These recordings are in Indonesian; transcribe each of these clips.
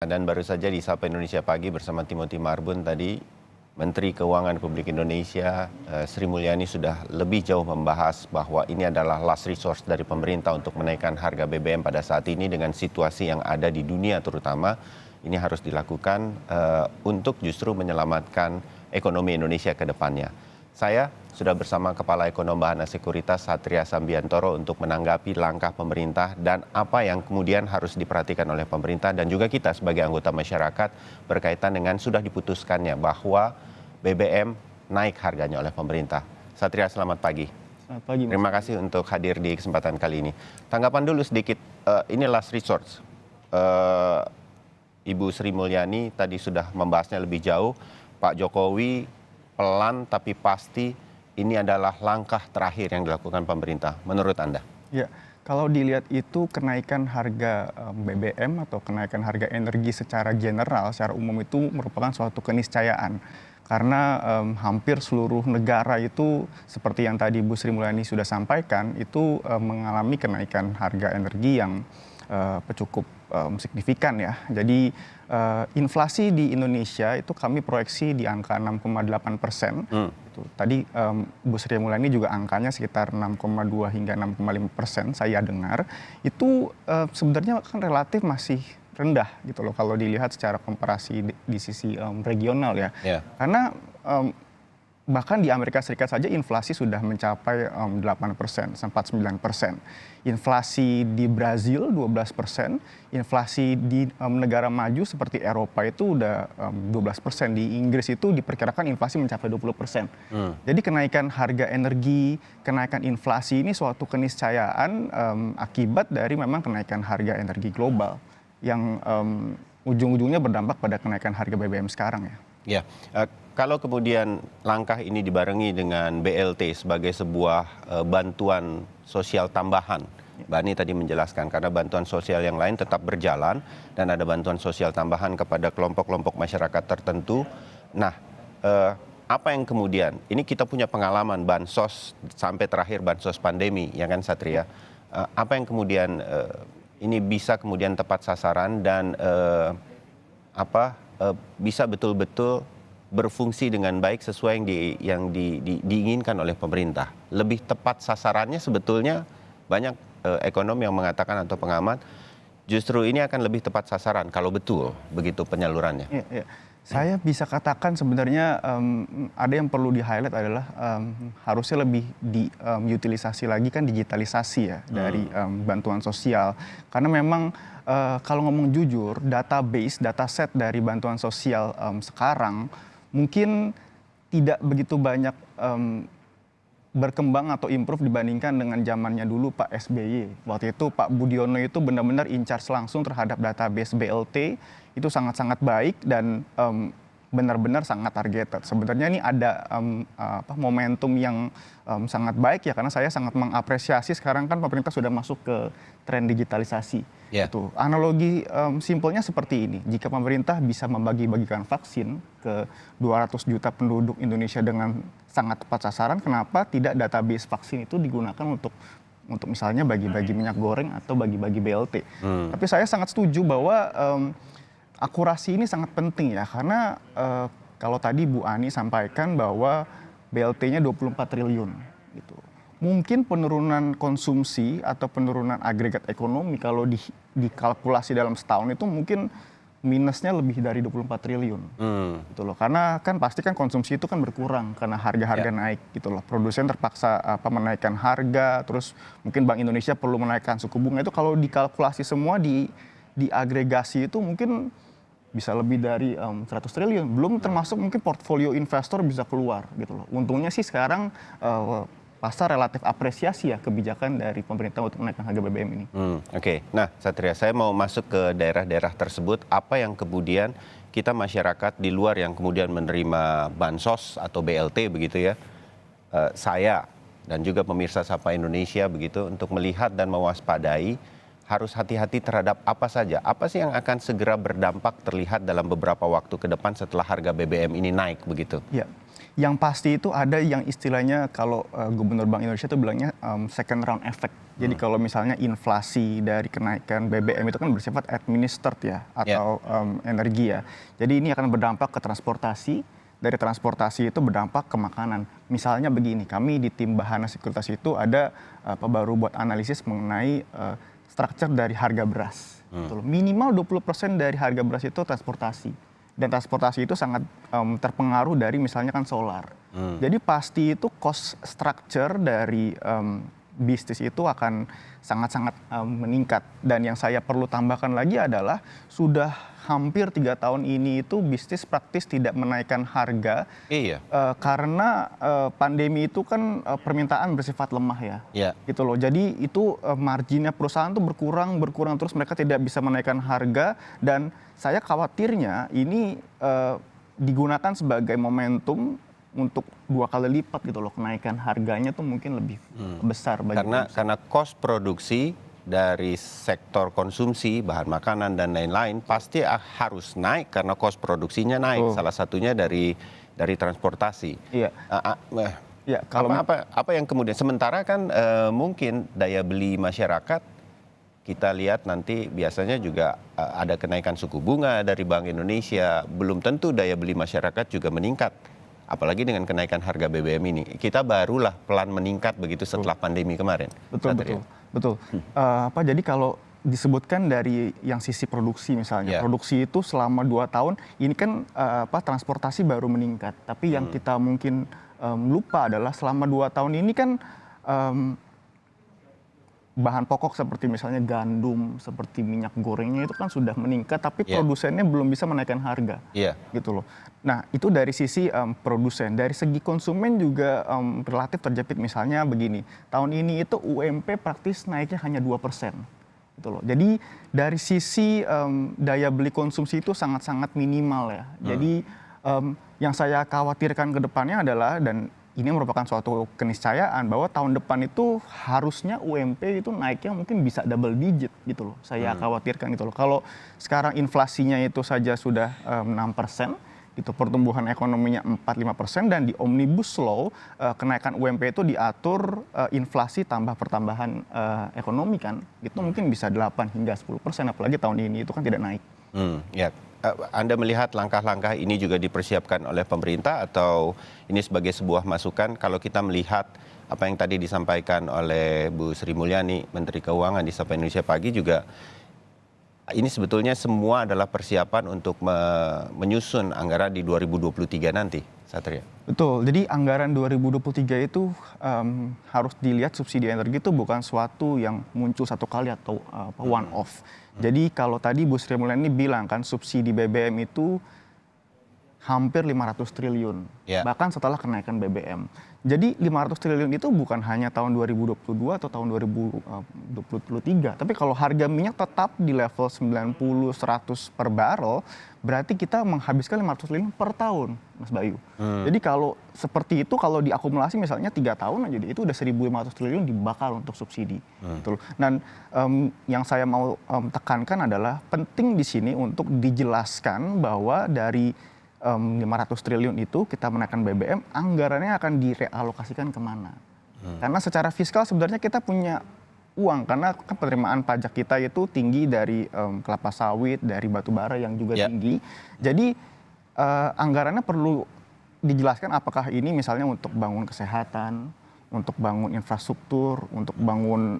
Dan baru saja di Sapa Indonesia Pagi bersama Timothy Marbun tadi, Menteri Keuangan Republik Indonesia Sri Mulyani sudah lebih jauh membahas bahwa ini adalah last resource dari pemerintah untuk menaikkan harga BBM pada saat ini dengan situasi yang ada di dunia terutama. Ini harus dilakukan untuk justru menyelamatkan ekonomi Indonesia ke depannya. Saya sudah bersama Kepala Ekonom Bahana Sekuritas Satria Sambiantoro untuk menanggapi langkah pemerintah dan apa yang kemudian harus diperhatikan oleh pemerintah dan juga kita sebagai anggota masyarakat berkaitan dengan sudah diputuskannya bahwa BBM naik harganya oleh pemerintah. Satria, selamat pagi. Selamat pagi, Mas. Terima kasih untuk hadir di kesempatan kali ini. Tanggapan dulu sedikit, ini last resort. Ibu Sri Mulyani tadi sudah membahasnya lebih jauh. Pak Jokowi pelan tapi pasti ini adalah langkah terakhir yang dilakukan pemerintah. Menurut Anda? Ya, kalau dilihat itu kenaikan harga BBM atau kenaikan harga energi secara general, secara umum itu merupakan suatu keniscayaan. Karena hampir seluruh negara itu seperti yang tadi Bu Sri Mulyani sudah sampaikan, itu mengalami kenaikan harga energi yang cukup signifikan ya. Jadi inflasi di Indonesia itu kami proyeksi di angka 6,8%. Tadi Bu Sri Mulyani juga angkanya sekitar 6,2 hingga 6,5% saya dengar. Itu sebenarnya kan relatif masih rendah gitu loh kalau dilihat secara komparasi di sisi regional ya. Yeah. Karena bahkan di Amerika Serikat saja inflasi sudah mencapai 8%, sempat 9%. Inflasi di Brazil 12%, inflasi di negara maju seperti Eropa itu udah 12%. Di Inggris itu diperkirakan inflasi mencapai 20%. Jadi kenaikan harga energi, kenaikan inflasi ini suatu keniscayaan akibat dari memang kenaikan harga energi global yang ujung-ujungnya berdampak pada kenaikan harga BBM sekarang ya. Ya, kalau kemudian langkah ini dibarengi dengan BLT sebagai sebuah bantuan sosial tambahan, Bani tadi menjelaskan karena bantuan sosial yang lain tetap berjalan dan ada bantuan sosial tambahan kepada kelompok-kelompok masyarakat tertentu. Nah, apa yang kemudian, ini kita punya pengalaman bansos sampai terakhir bansos pandemi, ya kan Satria? Apa yang kemudian ini bisa kemudian tepat sasaran dan bisa betul-betul berfungsi dengan baik sesuai yang diinginkan oleh pemerintah. Lebih tepat sasarannya sebetulnya banyak ekonom yang mengatakan atau pengamat justru ini akan lebih tepat sasaran kalau betul begitu penyalurannya. Ya. Saya bisa katakan sebenarnya ada yang perlu di-highlight adalah harusnya lebih diutilisasi lagi kan digitalisasi ya dari bantuan sosial. Karena memang kalau ngomong jujur dataset dari bantuan sosial sekarang mungkin tidak begitu banyak berkembang atau improve dibandingkan dengan zamannya dulu Pak SBY. Waktu itu Pak Budiono itu benar-benar in charge langsung terhadap database BLT. Itu sangat-sangat baik dan benar-benar sangat targeted. Sebenarnya ini ada momentum yang sangat baik ya karena saya sangat mengapresiasi sekarang kan pemerintah sudah masuk ke tren digitalisasi. Yeah. Itu analogi simpelnya seperti ini. Jika pemerintah bisa membagi-bagikan vaksin ke 200 juta penduduk Indonesia dengan sangat tepat sasaran, kenapa tidak database vaksin itu digunakan untuk misalnya bagi-bagi minyak goreng atau bagi-bagi BLT. Tapi saya sangat setuju bahwa akurasi ini sangat penting ya karena kalau tadi Bu Ani sampaikan bahwa BLT-nya 24 triliun gitu. Mungkin penurunan konsumsi atau penurunan agregat ekonomi kalau dikalkulasi dalam setahun itu mungkin minusnya lebih dari 24 triliun. Gitu loh. Karena kan pasti kan konsumsi itu kan berkurang karena harga-harga naik gitu loh. Produsen terpaksa menaikkan harga, terus mungkin Bank Indonesia perlu menaikkan suku bunga itu kalau dikalkulasi semua diagregasi itu mungkin bisa lebih dari 100 triliun. Belum termasuk mungkin portfolio investor bisa keluar gitu loh. Untungnya sih sekarang pasar relatif apresiasi ya kebijakan dari pemerintah untuk menaikkan harga BBM ini. Oke. Nah Satria, saya mau masuk ke daerah-daerah tersebut. Apa yang kemudian kita masyarakat di luar yang kemudian menerima bansos atau BLT begitu ya, saya dan juga pemirsa Sapa Indonesia begitu untuk melihat dan mewaspadai harus hati-hati terhadap apa saja. Apa sih yang akan segera berdampak terlihat dalam beberapa waktu ke depan setelah harga BBM ini naik begitu? Ya. Yang pasti itu ada yang istilahnya kalau Gubernur Bank Indonesia itu bilangnya second round effect. Jadi kalau misalnya inflasi dari kenaikan BBM itu kan bersifat administered ya, atau energi ya. Jadi ini akan berdampak ke transportasi, dari transportasi itu berdampak ke makanan. Misalnya begini, kami di tim Bahana Sekuritas itu ada baru buat analisis mengenai structure dari harga beras. Gitu loh. Minimal 20% dari harga beras itu transportasi. Dan transportasi itu sangat terpengaruh dari misalnya kan solar. Jadi pasti itu cost structure dari bisnis itu akan sangat-sangat meningkat. Dan yang saya perlu tambahkan lagi adalah sudah hampir 3 tahun ini itu bisnis praktis tidak menaikkan harga. Iya. Karena pandemi itu kan permintaan bersifat lemah ya. Iya. Gitu loh. Jadi itu marginnya perusahaan tuh berkurang terus, mereka tidak bisa menaikkan harga, dan saya khawatirnya ini digunakan sebagai momentum untuk 2 kali lipat gitu loh, kenaikan harganya tuh mungkin lebih besar bagi Karena cost produksi dari sektor konsumsi bahan makanan dan lain-lain pasti harus naik karena cost produksinya naik. Salah satunya dari transportasi. Iya. Ya, kalau apa yang kemudian sementara kan mungkin daya beli masyarakat kita lihat nanti biasanya juga ada kenaikan suku bunga dari Bank Indonesia, belum tentu daya beli masyarakat juga meningkat. Apalagi dengan kenaikan harga BBM ini, kita barulah pelan meningkat begitu setelah pandemi kemarin. Betul. Jadi kalau disebutkan dari yang sisi produksi misalnya, produksi itu selama 2 tahun ini kan transportasi baru meningkat. Tapi yang kita mungkin lupa adalah selama 2 tahun ini kan bahan pokok seperti misalnya gandum, seperti minyak gorengnya itu kan sudah meningkat, tapi produsennya belum bisa menaikkan harga, gitu loh. Nah itu dari sisi produsen, dari segi konsumen juga relatif terjepit. Misalnya begini, tahun ini itu UMP praktis naiknya hanya 2%, gitu loh. Jadi dari sisi daya beli konsumsi itu sangat-sangat minimal ya. Jadi yang saya khawatirkan ke depannya adalah, dan ini merupakan suatu keniscayaan bahwa tahun depan itu harusnya UMP itu naiknya mungkin bisa double digit gitu loh. Saya khawatirkan gitu loh. Kalau sekarang inflasinya itu saja sudah 6%, gitu, pertumbuhan ekonominya 4-5%, dan di Omnibus Law kenaikan UMP itu diatur inflasi tambah pertambahan ekonomi kan, itu mungkin bisa 8 hingga 10%, apalagi tahun ini itu kan tidak naik. Ya. Anda melihat langkah-langkah ini juga dipersiapkan oleh pemerintah atau ini sebagai sebuah masukan? Kalau kita melihat apa yang tadi disampaikan oleh Bu Sri Mulyani, Menteri Keuangan di Sapa Indonesia Pagi juga, ini sebetulnya semua adalah persiapan untuk menyusun anggaran di 2023 nanti, Satria. Betul, jadi anggaran 2023 itu harus dilihat subsidi energi itu bukan suatu yang muncul satu kali atau one off. Jadi kalau tadi Bu Sri Mulyani bilang kan subsidi BBM itu hampir 500 triliun, bahkan setelah kenaikan BBM. Jadi 500 triliun itu bukan hanya tahun 2022 atau tahun 2023, tapi kalau harga minyak tetap di level 90-100 per barrel, berarti kita menghabiskan 500 triliun per tahun, Mas Bayu. Jadi kalau seperti itu, kalau diakumulasi misalnya 3 tahun aja, itu udah 1.500 triliun dibakar untuk subsidi. Gitu. Dan yang saya mau tekankan adalah penting di sini untuk dijelaskan bahwa dari 500 triliun itu kita menaikkan BBM, anggarannya akan direalokasikan kemana. Karena secara fiskal sebenarnya kita punya uang, karena penerimaan pajak kita itu tinggi dari kelapa sawit, dari batu bara yang juga tinggi. Jadi anggarannya perlu dijelaskan apakah ini misalnya untuk bangun kesehatan, untuk bangun infrastruktur, untuk bangun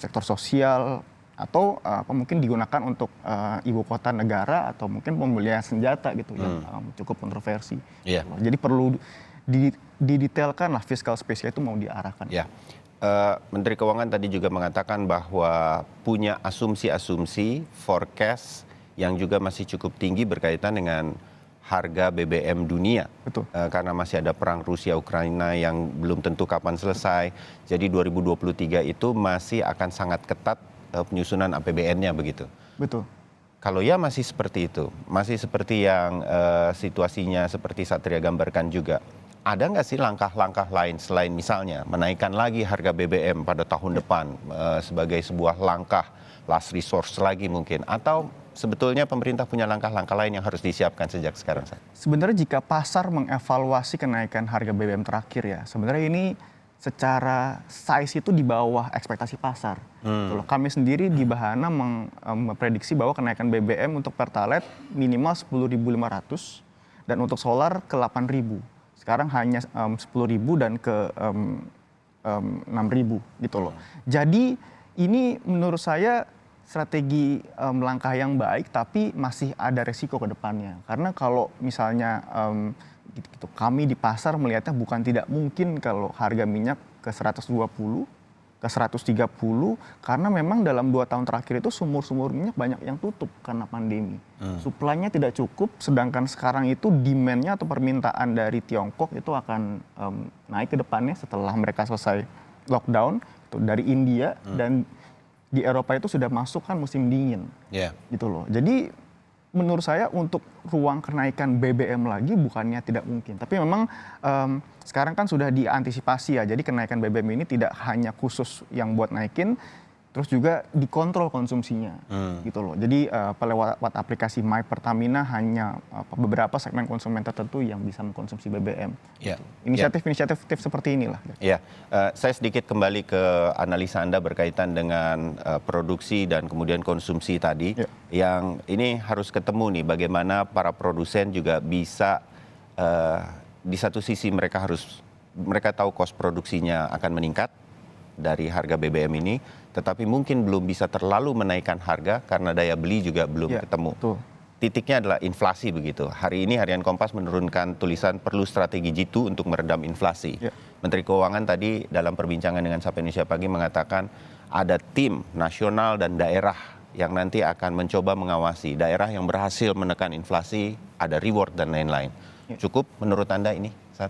sektor sosial, atau mungkin digunakan untuk ibu kota negara, atau mungkin pembelian senjata gitu yang cukup kontroversi. Jadi perlu didetailkan lah fiskal spesial itu mau diarahkan. Menteri Keuangan tadi juga mengatakan bahwa punya asumsi-asumsi forecast yang juga masih cukup tinggi berkaitan dengan harga BBM dunia. Betul. Karena masih ada perang Rusia-Ukraina yang belum tentu kapan selesai. Jadi 2023 itu masih akan sangat ketat penyusunan APBN-nya begitu. Betul. Kalau ya masih seperti itu, masih seperti yang situasinya seperti Satria gambarkan juga. Ada nggak sih langkah-langkah lain selain misalnya menaikkan lagi harga BBM pada tahun depan sebagai sebuah langkah last resource lagi mungkin, atau sebetulnya pemerintah punya langkah-langkah lain yang harus disiapkan sejak sekarang, Sat? Sebenarnya jika pasar mengevaluasi kenaikan harga BBM terakhir ya, sebenarnya ini secara size itu di bawah ekspektasi pasar. Gitu loh. Kami sendiri di Bahana memprediksi bahwa kenaikan BBM untuk Pertalite minimal 10.500 dan untuk solar ke 8.000. Sekarang hanya 10.000 dan ke 6.000 gitu loh. Jadi ini menurut saya strategi langkah yang baik, tapi masih ada resiko ke depannya. Karena kalau misalnya gitu, kami di pasar melihatnya bukan tidak mungkin kalau harga minyak ke 120, ke 130, karena memang dalam 2 tahun terakhir itu sumur-sumur minyak banyak yang tutup karena pandemi. Suplainya tidak cukup, sedangkan sekarang itu demand-nya atau permintaan dari Tiongkok itu akan naik ke depannya setelah mereka selesai lockdown itu dari India dan di Eropa itu sudah masuk kan musim dingin, gitu loh. Jadi menurut saya untuk ruang kenaikan BBM lagi bukannya tidak mungkin, tapi memang sekarang kan sudah diantisipasi ya. Jadi kenaikan BBM ini tidak hanya khusus yang buat naikin, terus juga dikontrol konsumsinya, gitu loh. Jadi lewat aplikasi My Pertamina hanya beberapa segmen konsumen tertentu yang bisa mengkonsumsi BBM. Inisiatif-inisiatif seperti inilah. Ya, saya sedikit kembali ke analisa Anda berkaitan dengan produksi dan kemudian konsumsi tadi. Yang ini harus ketemu nih, bagaimana para produsen juga bisa di satu sisi mereka tahu kos produksinya akan meningkat dari harga BBM ini, tetapi mungkin belum bisa terlalu menaikkan harga karena daya beli juga belum ketemu. Betul. Titiknya adalah inflasi begitu. Hari ini Harian Kompas menurunkan tulisan perlu strategi jitu untuk meredam inflasi. Menteri Keuangan tadi dalam perbincangan dengan Sapa Indonesia Pagi mengatakan ada tim nasional dan daerah yang nanti akan mencoba mengawasi. Daerah yang berhasil menekan inflasi, ada reward dan lain-lain. Cukup menurut Anda ini, Sat?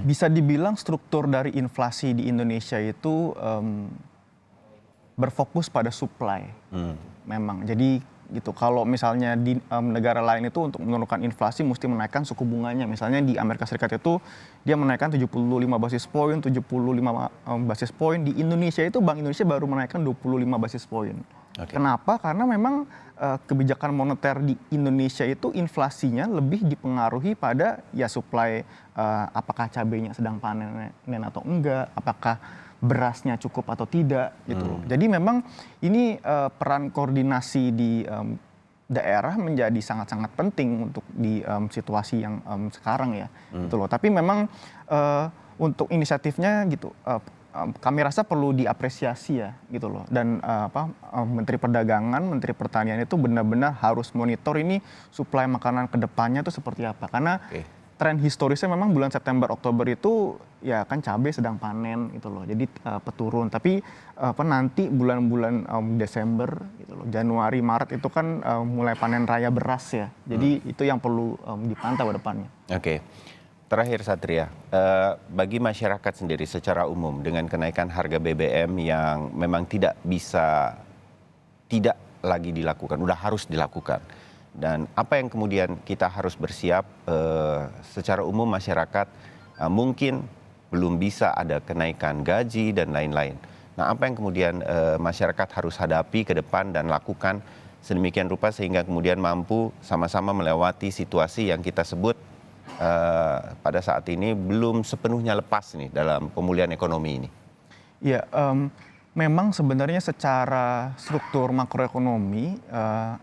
Bisa dibilang struktur dari inflasi di Indonesia itu berfokus pada supply. Memang. Jadi gitu. Kalau misalnya di negara lain itu untuk menurunkan inflasi mesti menaikkan suku bunganya. Misalnya di Amerika Serikat itu dia menaikkan 75 basis point, 75 basis point. Di Indonesia itu Bank Indonesia baru menaikkan 25 basis point. Kenapa? Karena memang kebijakan moneter di Indonesia itu inflasinya lebih dipengaruhi pada ya supply, apakah cabainya sedang panen atau enggak, apakah berasnya cukup atau tidak gitu loh. Jadi memang ini peran koordinasi di daerah menjadi sangat-sangat penting untuk di situasi yang sekarang ya gitu loh. Tapi memang untuk inisiatifnya gitu kami rasa perlu diapresiasi ya gitu loh. Dan Menteri Perdagangan, Menteri Pertanian itu benar-benar harus monitor ini suplai makanan ke depannya itu seperti apa. Karena tren historisnya memang bulan September Oktober itu ya kan cabai sedang panen gitu loh. Jadi peturun. Tapi nanti bulan-bulan Desember gitu loh, Januari, Maret itu kan mulai panen raya beras ya. Jadi itu yang perlu dipantau ke depannya. Terakhir Satria, bagi masyarakat sendiri secara umum dengan kenaikan harga BBM yang memang tidak lagi dilakukan, udah harus dilakukan. Dan apa yang kemudian kita harus bersiap secara umum masyarakat mungkin belum bisa ada kenaikan gaji dan lain-lain. Nah, apa yang kemudian masyarakat harus hadapi ke depan dan lakukan sedemikian rupa sehingga kemudian mampu sama-sama melewati situasi yang kita sebut pada saat ini belum sepenuhnya lepas nih dalam pemulihan ekonomi ini? Ya, memang sebenarnya secara struktur makroekonomi,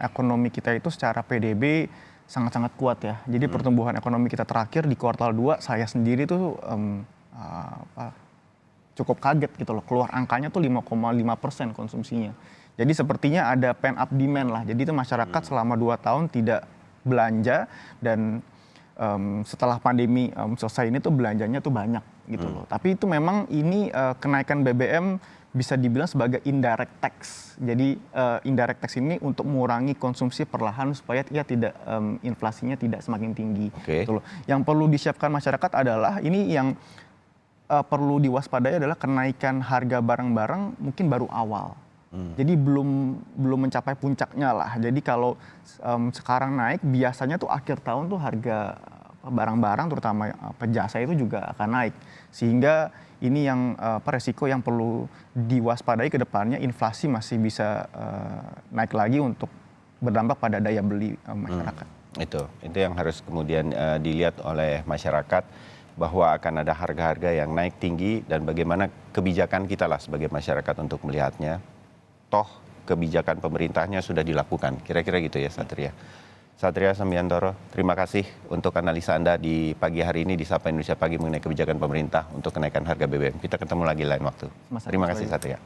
ekonomi kita itu secara PDB sangat-sangat kuat ya. Jadi pertumbuhan ekonomi kita terakhir di kuartal 2, saya sendiri tuh cukup kaget gitu loh. Keluar angkanya tuh 5,5% konsumsinya. Jadi sepertinya ada pent up demand lah. Jadi itu masyarakat selama 2 tahun tidak belanja dan setelah pandemi selesai ini tuh belanjanya tuh banyak gitu loh. Tapi itu memang ini kenaikan BBM bisa dibilang sebagai indirect tax. Jadi indirect tax ini untuk mengurangi konsumsi perlahan supaya ya tidak inflasinya tidak semakin tinggi. Gitu loh. Yang perlu disiapkan masyarakat adalah ini yang perlu diwaspadai adalah kenaikan harga barang-barang mungkin baru awal. Jadi belum mencapai puncaknya lah. Jadi kalau sekarang naik biasanya tuh akhir tahun tuh harga barang-barang terutama jasa itu juga akan naik. Sehingga ini yang resiko yang perlu diwaspadai ke depannya, inflasi masih bisa naik lagi untuk berdampak pada daya beli masyarakat. Itu yang harus kemudian dilihat oleh masyarakat, bahwa akan ada harga-harga yang naik tinggi dan bagaimana kebijakan kita lah sebagai masyarakat untuk melihatnya. Toh kebijakan pemerintahnya sudah dilakukan, kira-kira gitu ya Satria. Satria Sambiantoro, terima kasih untuk analisa Anda di pagi hari ini di Sapa Indonesia Pagi mengenai kebijakan pemerintah untuk kenaikan harga BBM. Kita ketemu lagi lain waktu. Terima kasih Satria.